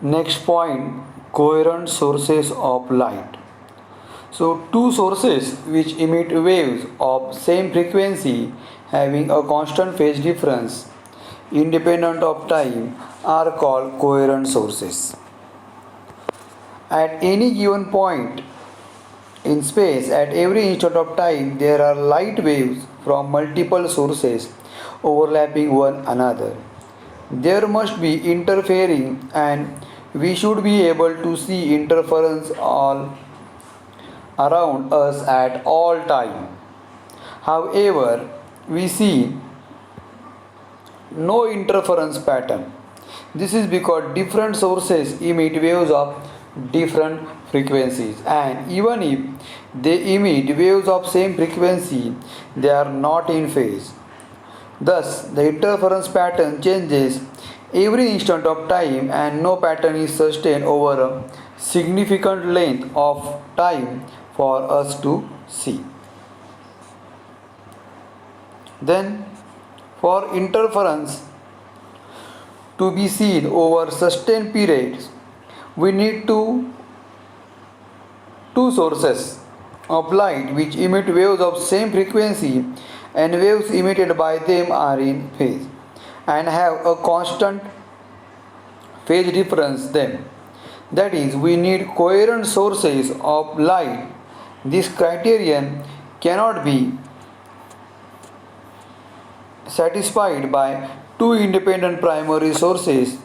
Next point, coherent sources of light. So two sources which emit waves of same frequency having a constant phase difference independent of time are called coherent sources. At any given point in space, at every instant of time, there are light waves from multiple sources overlapping one another. There must be interfering, and we should be able to see interference all around us at all time. However, we see no interference pattern. This is because different sources emit waves of different frequencies, and even if they emit waves of same frequency, they are not in phase. Thus, the interference pattern changes every instant of time, and no pattern is sustained over a significant length of time for us to see. Then, for interference to be seen over sustained periods, we need two sources of light which emit waves of same frequency, and waves emitted by them are in phase and have a constant phase difference. Then, that is, we need coherent sources of light. This criterion cannot be satisfied by two independent primary sources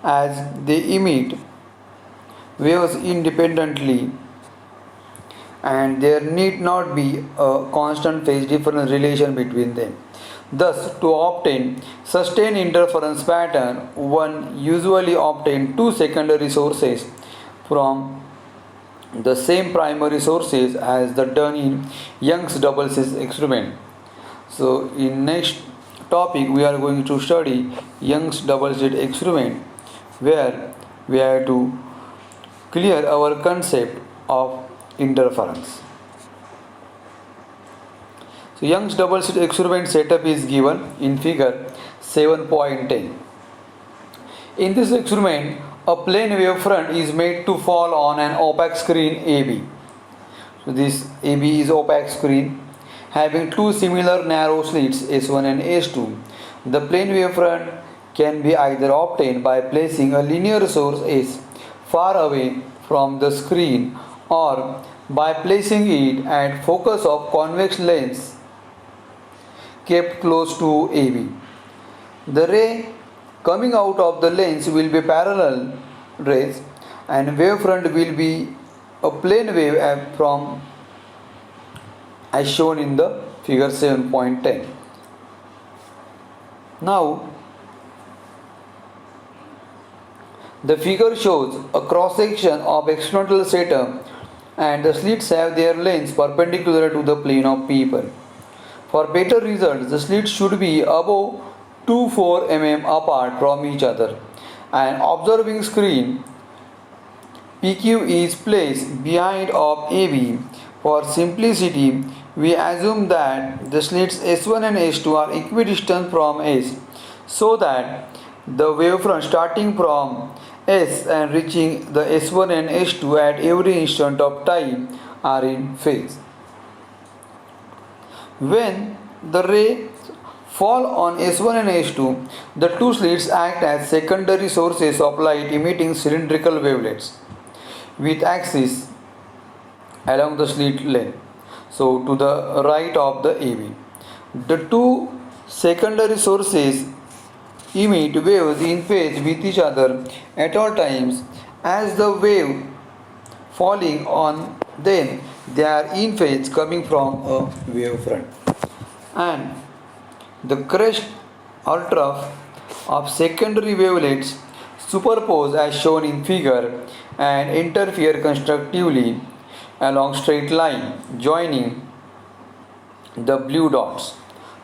as they emit waves independently, and there need not be a constant phase difference relation between them. Thus, to obtain sustained interference pattern, one usually obtain two secondary sources from the same primary sources as the done in Young's double slit experiment. So, in next topic we are going to study Young's double slit experiment, where we have to clear our concept of interference. So Young's double slit experiment setup is given in figure 7.10. In this experiment, a plane wavefront is made to fall on an opaque screen AB. So this AB is opaque screen having two similar narrow slits S1 and S2. The plane wavefront can be either obtained by placing a linear source S far away from the screen, or by placing it at focus of convex lens kept close to AB. The ray coming out of the lens will be parallel rays, and wavefront will be a plane wave from as shown in the figure 7.10. Now the figure shows a cross section of experimental setup, and the slits have their lengths perpendicular to the plane of paper. For better results, the slits should be above 2-4 mm apart from each other. An observing screen PQ is placed behind of AB. For simplicity, we assume that the slits S1 and S2 are equidistant from S, so that the wavefront starting from S and reaching the S1 and S2 at every instant of time are in phase. When the rays fall on S1 and S2, the two slits act as secondary sources of light emitting cylindrical wavelets with axis along the slit length, so to the right of the AB. The two secondary sources emit waves in phase with each other at all times. As the wave falling on them, they are in phase coming from a wavefront, and the crest or trough of secondary wavelets superpose as shown in figure and interfere constructively along straight line joining the blue dots.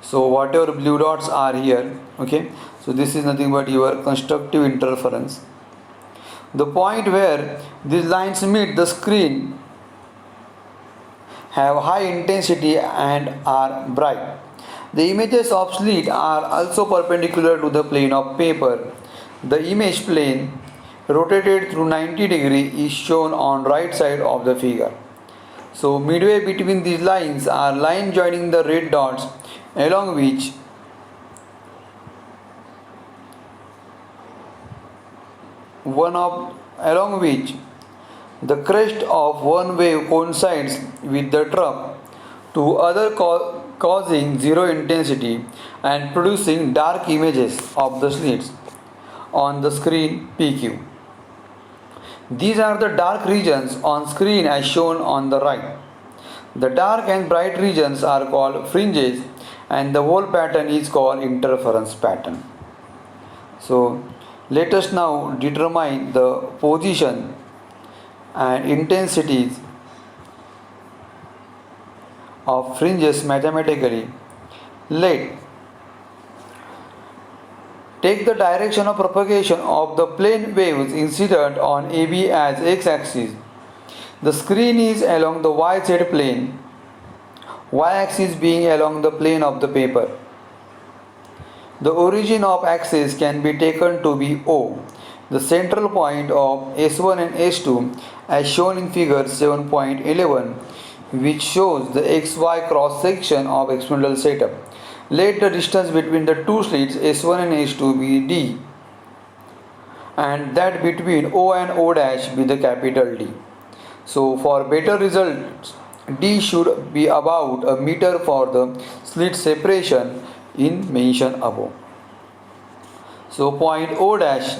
So whatever blue dots are here, okay, so this is nothing but your constructive interference. The point where these lines meet the screen have high intensity and are bright. The images of slit are also perpendicular to the plane of paper. The image plane rotated through 90 degree is shown on right side of the figure. So midway between these lines are lines joining the red dots along which the crest of one wave coincides with the trough to other causing zero intensity and producing dark images of the slits on the screen PQ. These are the dark regions on screen as shown on the right. The dark and bright regions are called fringes and the whole pattern is called interference pattern. So let us now determine the position and intensities of fringes mathematically. Take the direction of propagation of the plane waves incident on AB as x-axis. The screen is along the YZ plane, y-axis being along the plane of the paper. The origin of axis can be taken to be O, the central point of S1 and S2 as shown in figure 7.11, which shows the XY cross section of experimental setup. Let the distance between the two slits S1 and S2 be D, and that between O and O dash be the capital D. So for better results, D should be about a meter for the slit separation in mentioned above. So point O dash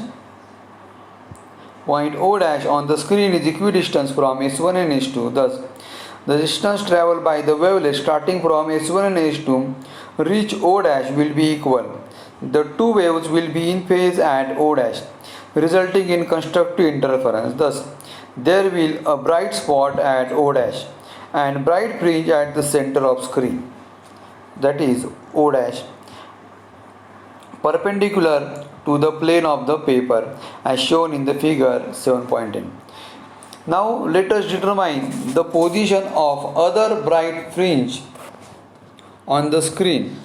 on the screen is equidistant from S1 and S2. Thus, the distance travelled by the wavelet starting from S1 and S2 reach O dash will be equal. The two waves will be in phase at O dash, resulting in constructive interference. Thus, there will a bright spot at O dash and bright fringe at the center of screen, that is O dash, perpendicular to the plane of the paper as shown in the figure 7.10. Now let us determine the position of other bright fringe on the screen.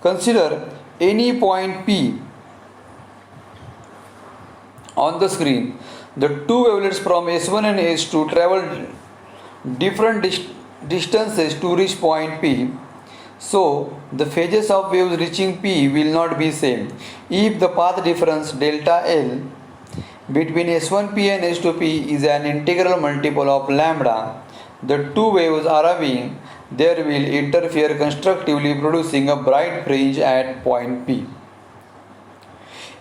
Consider any point P on the screen. The two wavelets from S1 and S2 travel different distances to reach point P. So the phases of waves reaching P will not be same. If the path difference delta L between S1P and S2P is an integral multiple of lambda, the two waves arriving there will interfere constructively, producing a bright fringe at point P.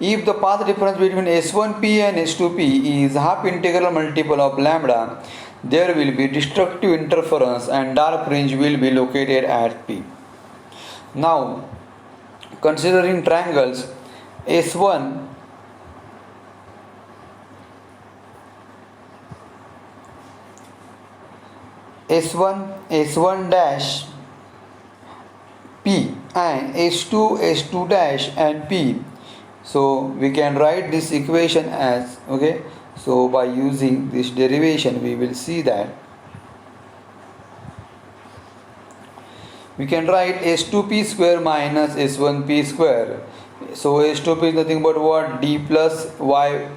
If the path difference between S1P and S2P is half integral multiple of lambda, there will be destructive interference and dark fringe will be located at P. Now, considering triangles S1 dash P and S2 dash and P. So we can write this equation as, okay, so by using this derivation we will see that we can write S2P square minus S1P square. So S2P is nothing but what? D plus Y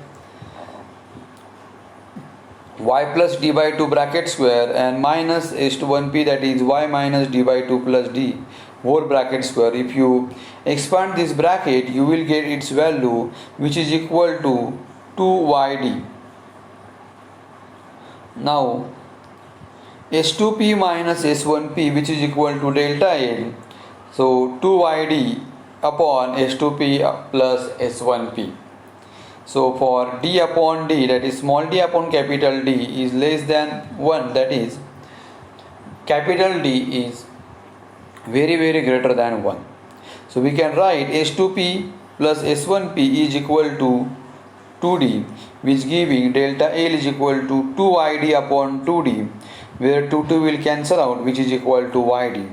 plus D by 2 bracket square and minus S1P, that is Y minus D by 2 plus D whole bracket square. If you expand this bracket, you will get its value, which is equal to 2YD. Now S2P minus S1P, which is equal to delta L, so 2YD upon S2P plus S1P. So for D upon D, that is small d upon capital D, is less than 1, that is capital D is very greater than 1. So we can write S2P plus S1P is equal to 2D, which giving delta L is equal to 2YD upon 2D, where 2 will cancel out, which is equal to YD.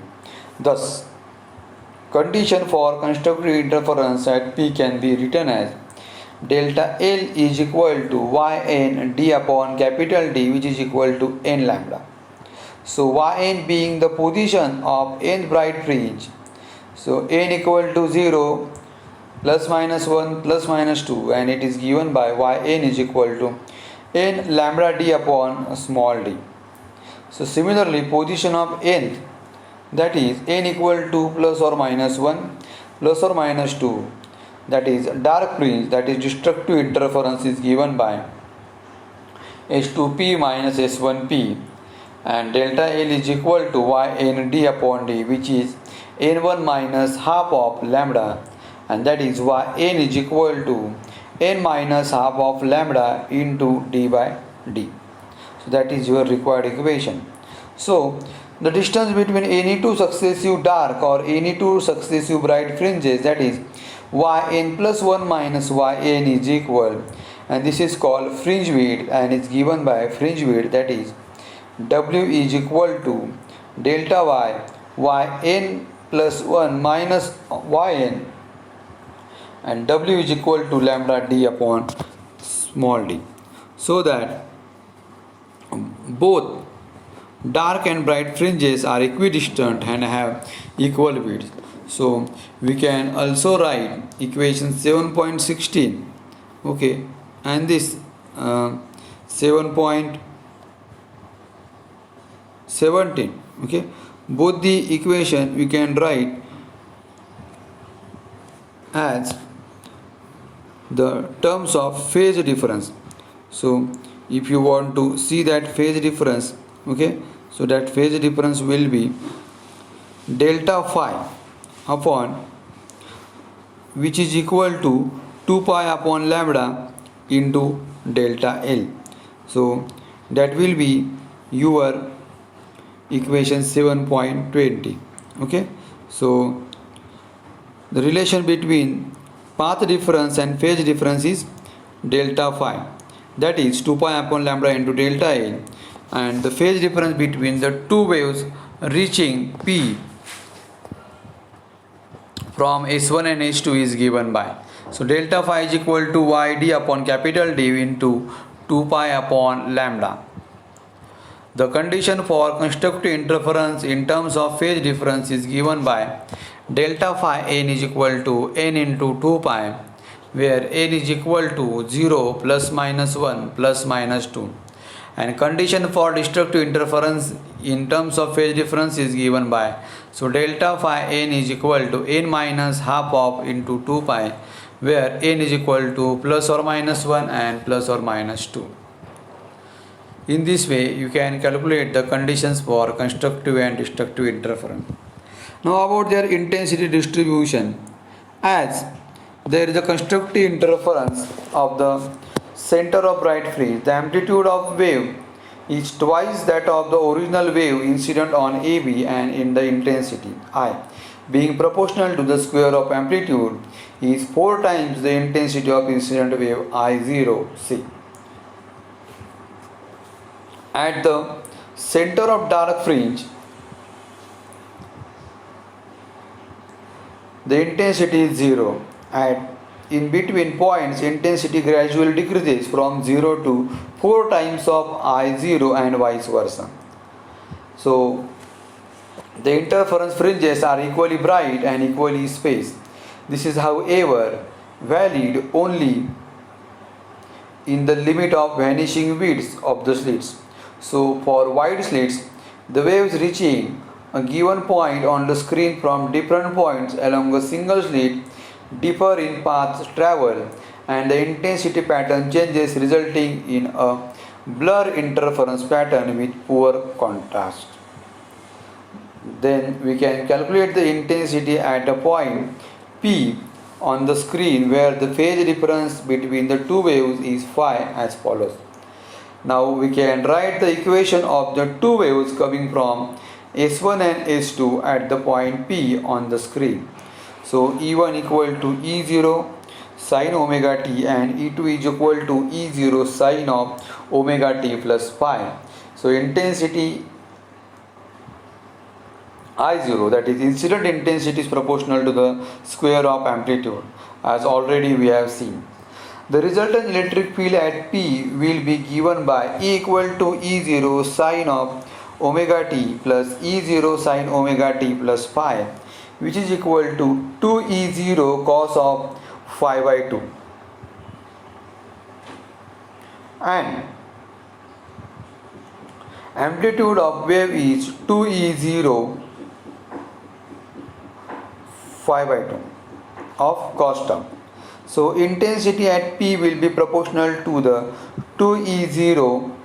Thus, condition for constructive interference at P can be written as delta L is equal to Yn D upon capital D, which is equal to n lambda. So Yn being the position of n bright fringe. So n equal to 0 plus minus 1 plus minus 2, and it is given by yn is equal to n lambda d upon small d. So similarly, position of nth, that is n equal to plus or minus 1 plus or minus 2, that is dark fringe, that is destructive interference, is given by S2p minus S1p, and delta L is equal to yn d upon d, which is n1 minus half of lambda, and that is yn is equal to n minus half of lambda into d by d. So that is your required equation. So the distance between any two successive dark or any two successive bright fringes, that is yn plus 1 minus yn is equal, and this is called fringe width, and is given by fringe width, that is w is equal to delta yn plus 1 minus yn, and w is equal to lambda d upon small d, so that both dark and bright fringes are equidistant and have equal width. So we can also write equation 7.16, okay, and this 7.17, okay. Both the equation we can write as the terms of phase difference. So if you want to see that phase difference, okay, so that phase difference will be delta phi upon, which is equal to 2 pi upon lambda into delta L. So that will be your equation 7.20, okay. So the relation between path difference and phase difference is delta phi, that is 2 pi upon lambda into delta L, and the phase difference between the two waves reaching P from S1 and S2 is given by, so delta phi is equal to yd upon capital D into 2 pi upon lambda. The condition for constructive interference in terms of phase difference is given by delta phi n is equal to n into 2 pi, where n is equal to 0 plus minus 1 plus minus 2, and condition for destructive interference in terms of phase difference is given by, so delta phi n is equal to n minus half of into 2 pi, where n is equal to plus or minus 1 and plus or minus 2. In this way you can calculate the conditions for constructive and destructive interference. Now about their intensity distribution. As there is a constructive interference of the center of bright fringe, the amplitude of wave is twice that of the original wave incident on AB, and in the intensity I, being proportional to the square of amplitude, is 4 times the intensity of incident wave I0C. At the center of dark fringe, the intensity is 0. At in between points, intensity gradually decreases from 0 to 4 times of I0 and vice versa. So the interference fringes are equally bright and equally spaced. This is however valid only in the limit of vanishing widths of the slits. So for wide slits, the waves reaching a given point on the screen from different points along a single slit differ in path travel, and the intensity pattern changes, resulting in a blur interference pattern with poor contrast. Then we can calculate the intensity at a point P on the screen where the phase difference between the two waves is phi as follows. Now we can write the equation of the two waves coming from S1 and S2 at the point P on the screen. So E1 equal to E0 sin omega t, and E2 is equal to E0 sin of omega t plus phi. So intensity I0, that is incident intensity, is proportional to the square of amplitude, as already we have seen. The resultant electric field at P will be given by E equal to E0 sin of omega t plus E0 sin omega t plus phi, which is equal to 2E0 cos of phi by 2, and amplitude of wave is 2E0 phi by 2 of cos term. So intensity at P will be proportional to the 2E0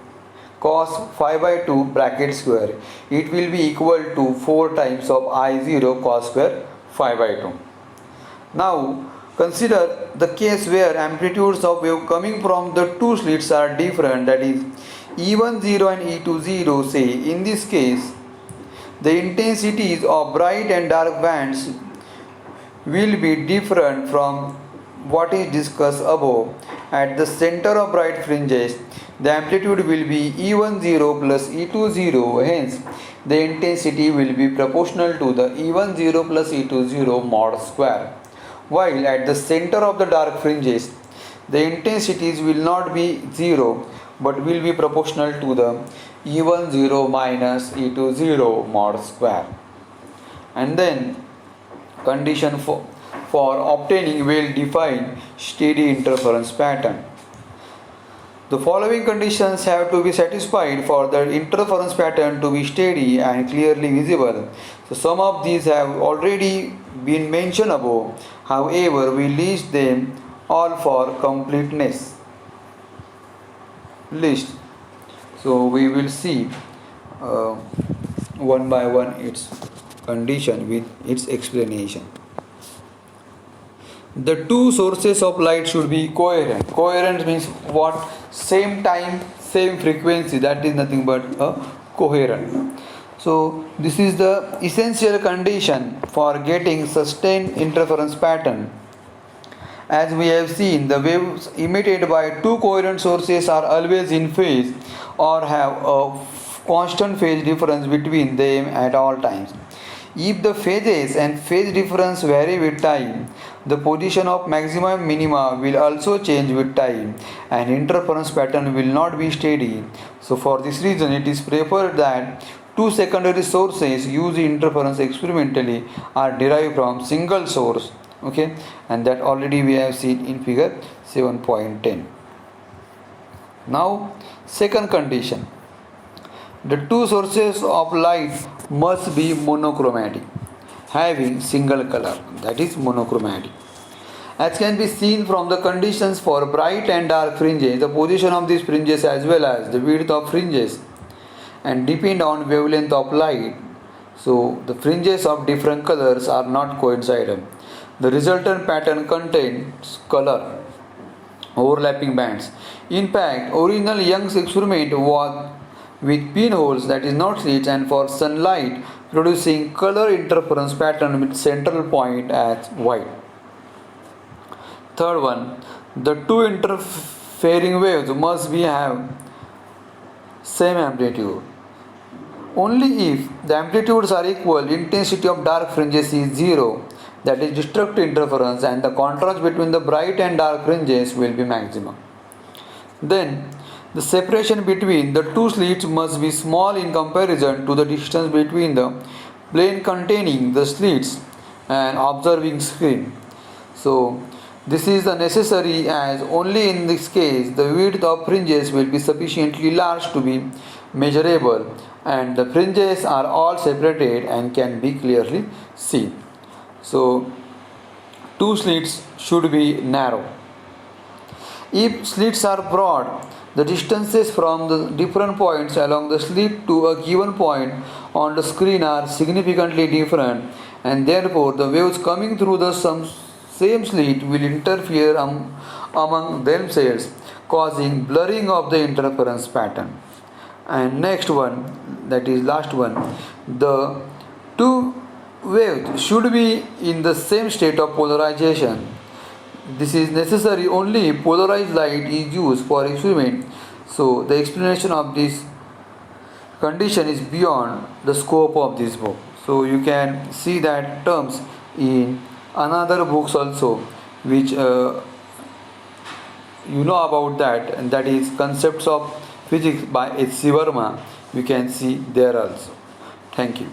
cos phi by 2 bracket square. It will be equal to 4 times of I0 cos square phi by 2. Now consider the case where amplitudes of wave coming from the two slits are different, that is E10 and E20. Say in this case the intensities of bright and dark bands will be different from what is discussed above. At the center of bright fringes, the amplitude will be E10 plus E20, hence the intensity will be proportional to the E10 plus E20 mod square. While at the center of the dark fringes, the intensities will not be 0 but will be proportional to the E10 minus E20 mod square. And then condition for obtaining well-defined steady interference pattern. The following conditions have to be satisfied for the interference pattern to be steady and clearly visible. So some of these have already been mentioned above. However, we list them all for completeness. So we will see one by one its condition with its explanation. The two sources of light should be coherent. Coherent means what? Same time, same frequency. That is nothing but a coherent. So this is the essential condition for getting sustained interference pattern. As we have seen, the waves emitted by two coherent sources are always in phase or have a constant phase difference between them at all times. If the phases and phase difference vary with time, the position of maximum and minima will also change with time and interference pattern will not be steady. So for this reason it is preferred that two secondary sources used in interference experimentally are derived from single source. Okay, and that already we have seen in figure 7.10. Now second condition, the two sources of light must be monochromatic, having single color, that is monochromatic. As can be seen from the conditions for bright and dark fringes, the position of these fringes as well as the width of fringes and depend on wavelength of light. So the fringes of different colors are not coincident. The resultant pattern contains color overlapping bands. In fact, original Young's experiment was with pinholes, that is not slits, and for sunlight producing color interference pattern with central point as white. Third one, the two interfering waves must have same amplitude. Only if the amplitudes are equal, intensity of dark fringes is 0, that is destructive interference, and the contrast between the bright and dark fringes will be maximum. Then the separation between the two slits must be small in comparison to the distance between the plane containing the slits and observing screen. So this is the necessary, as only in this case the width of fringes will be sufficiently large to be measurable and the fringes are all separated and can be clearly seen. So two slits should be narrow. If slits are broad, the distances from the different points along the slit to a given point on the screen are significantly different, and therefore the waves coming through the same slit will interfere among themselves, causing blurring of the interference pattern. And next one, that is last one, the two waves should be in the same state of polarization. This is necessary only if polarized light is used for experiment. So the explanation of this condition is beyond the scope of this book. So you can see that terms in another books also, which you know about that, and that is Concepts of Physics by H.C. Verma. You can see there also. Thank you.